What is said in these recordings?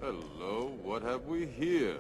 Hello, what have we here?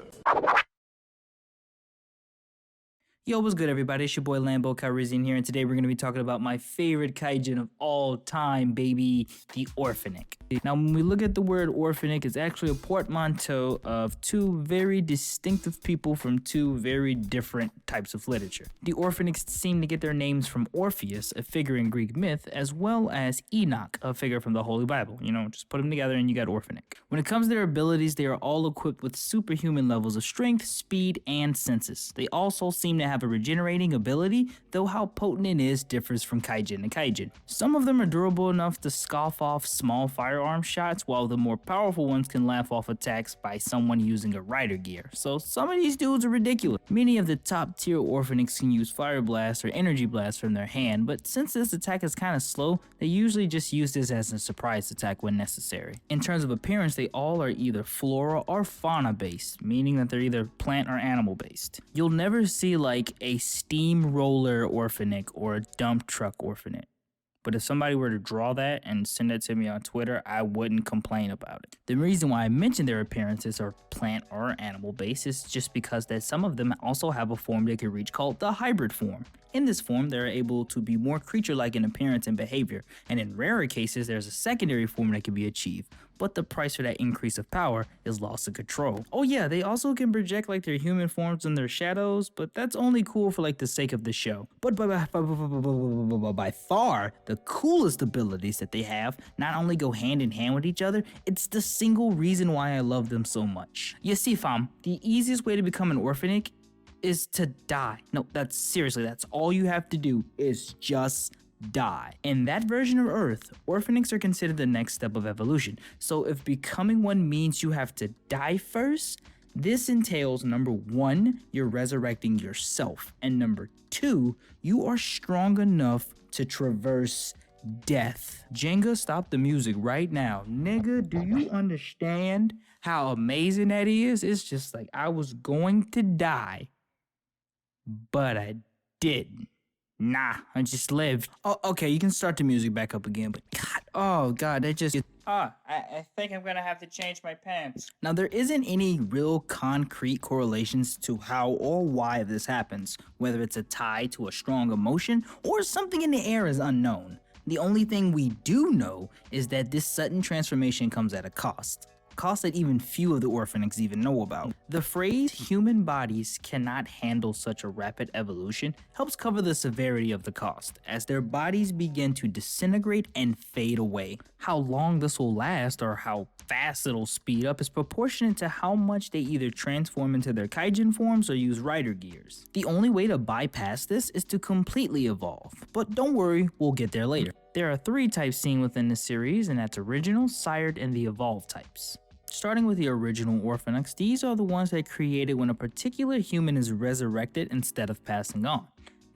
Yo, what's good, everybody? It's your boy Lambo, Calrissian here, and today we're going to be talking about my favorite Kaidan of all time, baby, the Orphnoch. Now, when we look at the word Orphnoch, it's actually a portmanteau of two very distinctive people from two very different types of literature. The Orphnochs seem to get their names from Orpheus, a figure in Greek myth, as well as Enoch, a figure from the Holy Bible. You know, just put them together and you got Orphnoch. When it comes to their abilities, they are all equipped with superhuman levels of strength, speed, and senses. They also seem to have a regenerating ability, though how potent it is differs from Kaijin to Kaijin. Some of them are durable enough to scoff off small firearm shots, while the more powerful ones can laugh off attacks by someone using a rider gear. So some of these dudes are ridiculous. Many of the top tier Orphnochs can use fire blast or energy blast from their hand, but since this attack is kind of slow, they usually just use this as a surprise attack when necessary. In terms of appearance, they all are either flora or fauna based, meaning that they're either plant or animal based. You'll never see like a steamroller Orphnoch or a dump truck Orphnoch. But if somebody were to draw that and send it to me on Twitter, I wouldn't complain about it. The reason why I mention their appearances are plant or animal based is just because that some of them also have a form they can reach called the hybrid form. In this form, they're able to be more creature-like in appearance and behavior, and in rarer cases, there's a secondary form that can be achieved, but the price for that increase of power is loss of control. Oh yeah, they also can project like their human forms in their shadows, but that's only cool for like the sake of the show. But by far, the coolest abilities that they have not only go hand in hand with each other, it's the single reason why I love them so much. You see, fam, the easiest way to become an Orphnoch is to die. No, that's seriously, that's all you have to do is just die. In that version of Earth, Orphnochs are considered the next step of evolution. So if becoming one means you have to die first, this entails number one, you're resurrecting yourself, and number two, you are strong enough to traverse death. Jenga, stop the music right now. Nigga, do you understand how amazing that is? It's just like I was going to die, but I didn't. Nah, I just lived. Oh, okay, you can start the music back up again, but God, that just... I think I'm gonna have to change my pants. Now, there isn't any real concrete correlations to how or why this happens, whether it's a tie to a strong emotion or something in the air is unknown. The only thing we do know is that this sudden transformation comes at a cost that even few of the Orphnochs even know about. The phrase human bodies cannot handle such a rapid evolution helps cover the severity of the cost, as their bodies begin to disintegrate and fade away. How long this will last or how fast it'll speed up is proportionate to how much they either transform into their Kaijin forms or use rider gears. The only way to bypass this is to completely evolve, but don't worry, we'll get there later. There are three types seen within this series, and that's original, sired, and the evolved types. Starting with the original Orphnochs, these are the ones that created when a particular human is resurrected instead of passing on.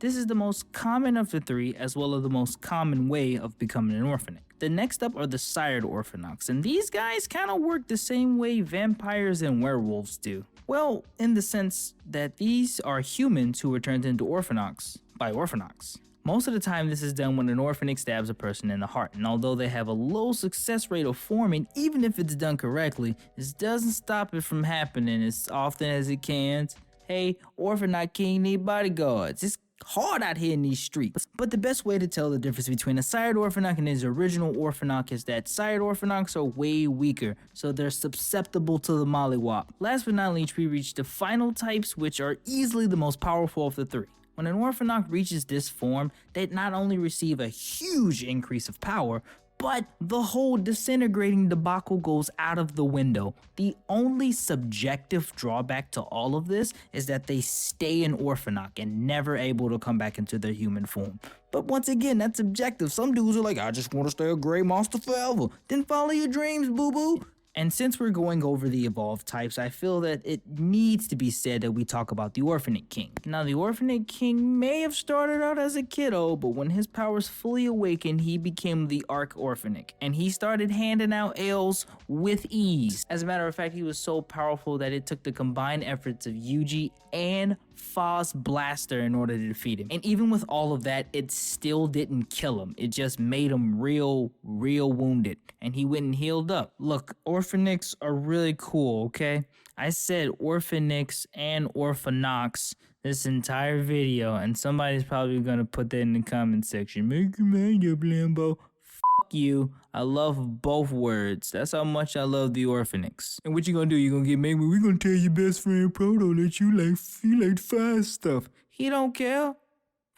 This is the most common of the three, as well as the most common way of becoming an Orphnoch. The next up are the sired Orphnochs, and these guys kind of work the same way vampires and werewolves do. Well, in the sense that these are humans who were turned into Orphnochs by Orphnochs. Most of the time, this is done when an Orphnoch stabs a person in the heart, and although they have a low success rate of forming, even if it's done correctly, this doesn't stop it from happening as often as it can. Hey, Orphnoch King need bodyguards. It's hard out here in these streets. But the best way to tell the difference between a sired Orphnoch and his original Orphnoch is that sired Orphnochs are way weaker, so they're susceptible to the mollywop. Last but not least, we reach the final types, which are easily the most powerful of the three. When an Orphnoch reaches this form, they not only receive a huge increase of power, but the whole disintegrating debacle goes out of the window. The only subjective drawback to all of this is that they stay an Orphnoch and never able to come back into their human form. But once again, that's subjective. Some dudes are like, I just want to stay a gray monster forever. Then follow your dreams, boo-boo. And since we're going over the evolved types, I feel that it needs to be said that we talk about the Orphnoch King. Now, the Orphnoch King may have started out as a kiddo, but when his powers fully awakened, he became the Arch Orphnoch, and he started handing out ales with ease. As a matter of fact, he was so powerful that it took the combined efforts of Yuji and Faiz blaster in order to defeat him. And even with all of that, it still didn't kill him. It just made him real wounded. And he went and healed up. Look, Orphnochs are really cool, okay? I said Orphnochs and Orphnochs this entire video, and somebody's probably gonna put that in the comment section. Make your mind up, Lambo. Fuck you. I love both words. That's how much I love the Orphnochs. And what you gonna do? You gonna get mad? We gonna tell your best friend Proto that you like fast stuff. He don't care.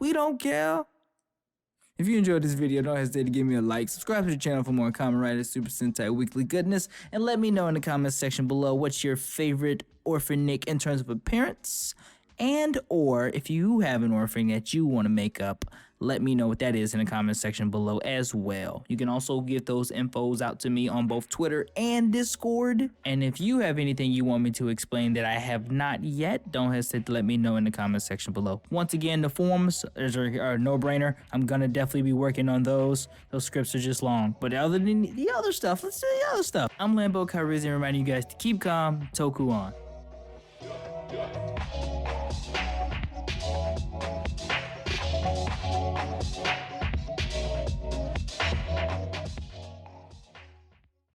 We don't care. If you enjoyed this video, don't hesitate to give me a like, subscribe to the channel for more Kamen Rider Super Sentai weekly goodness, and let me know in the comment section below what's your favorite Orphnoch in terms of appearance, and or if you have an orphan that you want to make up, let me know what that is in the comment section below as well. You can also get those infos out to me on both Twitter and Discord. And if you have anything you want me to explain that I have not yet, don't hesitate to let me know in the comment section below. Once again, the forums are a no-brainer. I'm gonna definitely be working on those. Those scripts are just long. But other than the other stuff, let's do the other stuff. I'm Lambo Calrissian, reminding you guys to keep calm, Toku on.